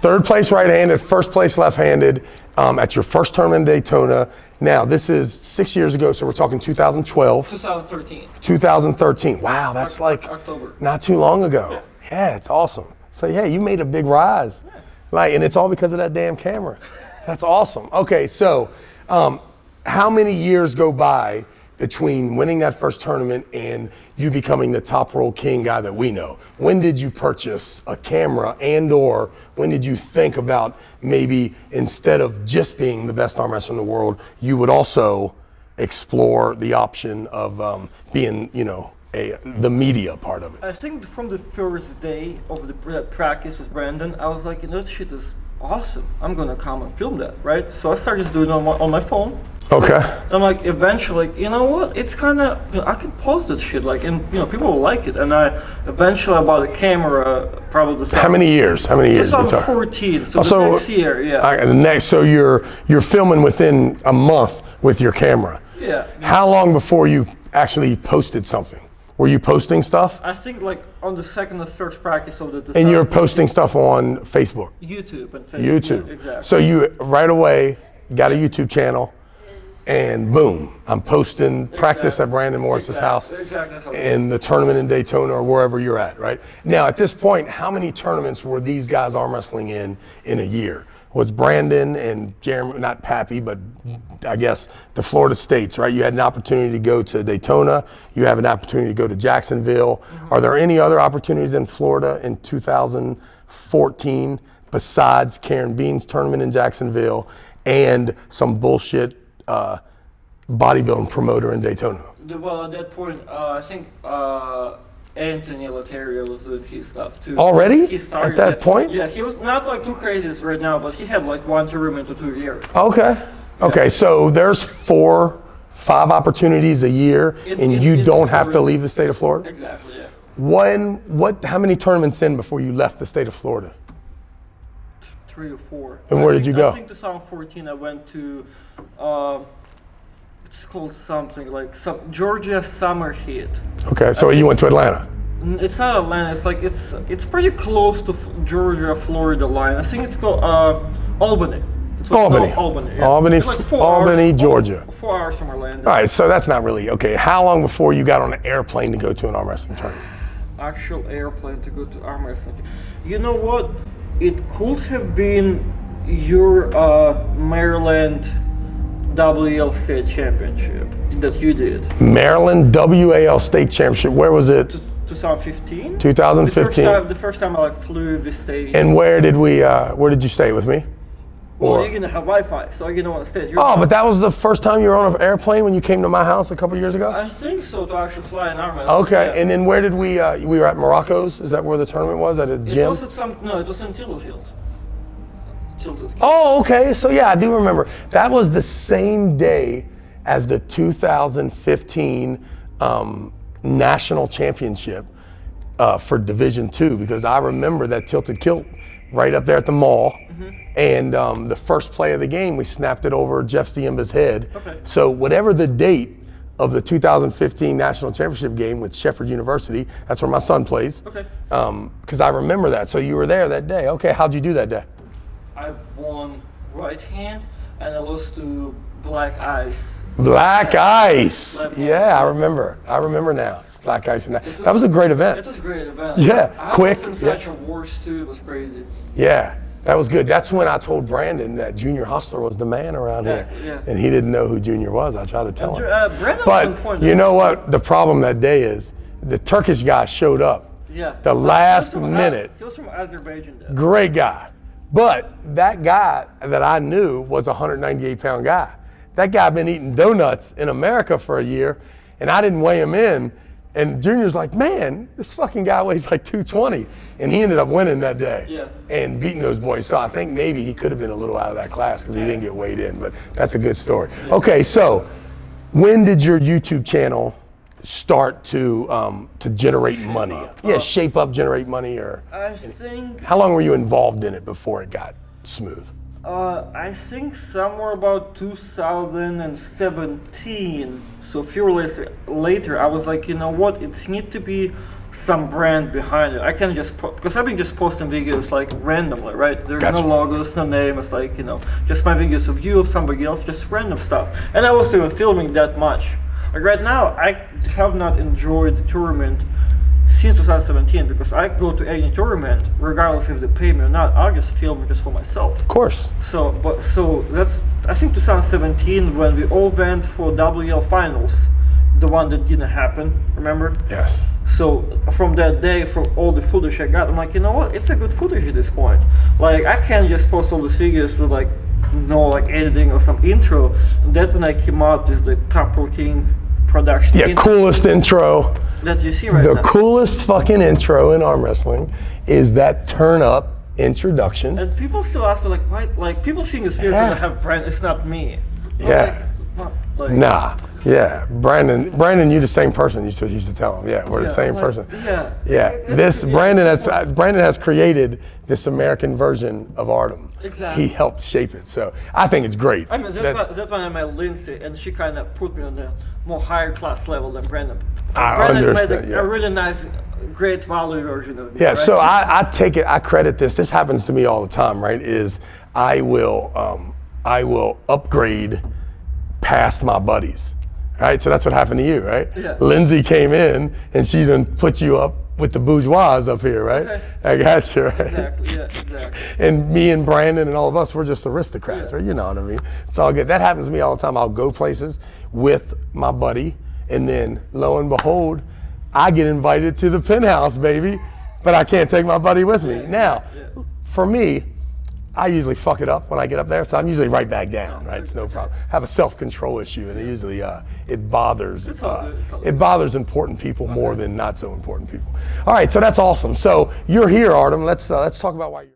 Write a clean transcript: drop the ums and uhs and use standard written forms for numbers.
Third place right-handed, first place left-handed at your first tournament in Daytona. Now, this is 6 years ago, so we're talking 2012. 2013. 2013. Wow, that's like October. Not too long ago. Yeah, it's awesome. So yeah, you made a big rise. Yeah. Like, and it's all because of that damn camera. That's awesome. Okay, so how many years go by between winning that first tournament and you becoming the Toprollking guy that we know? When did you purchase a camera, and or when did you think about maybe instead of just being the best arm wrestler in the world, you would also explore the option of being, you know, the media part of it? I think from the first day of the practice with Brandon, I was like, that shit is awesome. I'm gonna come and film that, right? So I started doing it on my phone. Okay. And I'm like, eventually, like, you know what? It's kind of, you know, I can post this shit, like, and you know, people will like it. And I eventually bought a camera, probably the. How many years? How many years? 2014. So the next year, yeah. The next, so you're filming within a month with your camera. Yeah. How long before you actually posted something? Were you posting stuff? I think like on the second or third practice of the. And you're posting stuff on Facebook. YouTube and Facebook. YouTube. Yeah, exactly. So you right away got a YouTube channel. And boom, I'm posting practice at Brandon Morris's house in the tournament in Daytona or wherever you're at, right? Now, at this point, how many tournaments were these guys arm wrestling in a year? Was Brandon and Jeremy, not Pappy, but I guess the Florida states, right? You had an opportunity to go to Daytona. You have an opportunity to go to Jacksonville. Mm-hmm. Are there any other opportunities in Florida in 2014 besides Karen Bean's tournament in Jacksonville and some bullshit bodybuilding promoter in Daytona? Well, at that point, I think Anthony Laterio was doing his stuff too. Already? He started at that point? Yeah, he was not like too crazy right now, but he had like 1 tournament to 2 years. Okay. Okay, so there's 4-5 opportunities a year, and you don't have to leave the state of Florida? Exactly, yeah. How many tournaments in before you left the state of Florida? 3 or 4. And where did you go? I think 2014 I went to, it's called something like Georgia Summer Heat. Okay, so you went to Atlanta? It's not Atlanta. It's like it's pretty close to Georgia Florida line. I think it's called Albany. Albany. Albany. Yeah. Albany, like Albany, Georgia. 4 hours from Orlando. All right, so that's not really okay. How long before you got on an airplane to go to an arm wrestling tournament? Actual airplane to go to arm wrestling. You know what? It could have been your Maryland WAL State Championship that you did. Maryland WAL State Championship. Where was it? 2015. 2015. The first time I like flew the state. And where did you stay with me? Well, you're gonna have Wi-Fi, so you're gonna want to stay. But that was the first time you were on an airplane when you came to my house a couple years ago? I think so, to actually fly an arm wrestling. Okay, yeah. and then where did we were at Morocco's? Is that where the tournament was? At a gym? It was in Tilted Hills. Oh, okay, so yeah, I do remember. That was the same day as the 2015 National Championship for Division II, because I remember that Tilted Kilt right up there at the mall. Mm-hmm. And the first play of the game, we snapped it over Jeff Ziemba's head. Okay. So whatever the date of the 2015 National Championship game with Shepherd University, that's where my son plays. Okay. Because I remember that. So you were there that day. Okay, how'd you do that day? I won right hand, and I lost to Black Ice. Black Ice! Yeah, I remember. I remember now. Black Ice and that was a great event. It was a great event. Yeah, quick. I was in such a wars too. It was crazy. Yeah, that was good. That's when I told Brandon that Junior Hustler was the man around here, and he didn't know who Junior was. I tried to tell him. But you know what? The problem that day is the Turkish guy showed up. Yeah. The last minute. He was from Azerbaijan. Great guy. But that guy that I knew was a 198-pound guy. That guy been eating donuts in America for a year, and I didn't weigh him in. And Junior's like, man, this fucking guy weighs like 220. And he ended up winning that day and beating those boys. So I think maybe he could have been a little out of that class because he didn't get weighed in, but that's a good story. Okay, so when did your YouTube channel start to generate money? Shape up, generate money, or I think. How long were you involved in it before it got smooth? I think somewhere about 2017. So a few years later, I was like, you know what? It needs to be some brand behind it. I can just because I've been just posting videos like randomly, right? There's Gotcha. no logos, no name. It's like, you know, just my videos of you, of somebody else, just random stuff. And I wasn't even filming that much. Like right now, I have not enjoyed the tournament since 2017 because I go to any tournament, regardless if they pay me or not. I'll just film it just for myself. Of course. So that's, I think 2017 when we all went for WL finals, the one that didn't happen. Remember? Yes. So from that day, from all the footage I got, I'm like, you know what? It's a good footage at this point. Like I can't just post all these videos with like no like editing or some intro. And that when I came out is the Toprollking production. Yeah, coolest intro. That you see right The now. coolest fucking intro in arm wrestling is that turn up introduction. And people still ask me like, why? Like people think it's weird that I have brand. It's not me. I'm Yeah. like, Nah. Yeah. Brandon, you the same person. You used to tell him. Yeah, we're the same like, person. Yeah. Yeah. This Brandon has created this American version of Artem. Exactly. He helped shape it. So I think it's great. I mean, that's when I met Lindsay, and she kind of put me on the more higher class level than Brandon. I Brandon understand, made yeah. a really nice, great value version of me. Yeah, right? so I credit this. This happens to me all the time, right? Is I will upgrade past my buddies, right? So that's what happened to you, right? Yeah. Lindsay came in and she done put you up with the bourgeois up here, right? Okay. I got you, right? Exactly, yeah, exactly. And me and Brandon and all of us, we're just aristocrats, right? You know what I mean? It's all good. That happens to me all the time. I'll go places with my buddy, and then lo and behold, I get invited to the penthouse, baby, but I can't take my buddy with me. Now, for me, I usually fuck it up when I get up there, so I'm usually right back down, right? It's no problem. I have a self-control issue, and it usually it bothers important people more than not so important people. All right, so that's awesome. So you're here, Artem. Let's talk about why you're.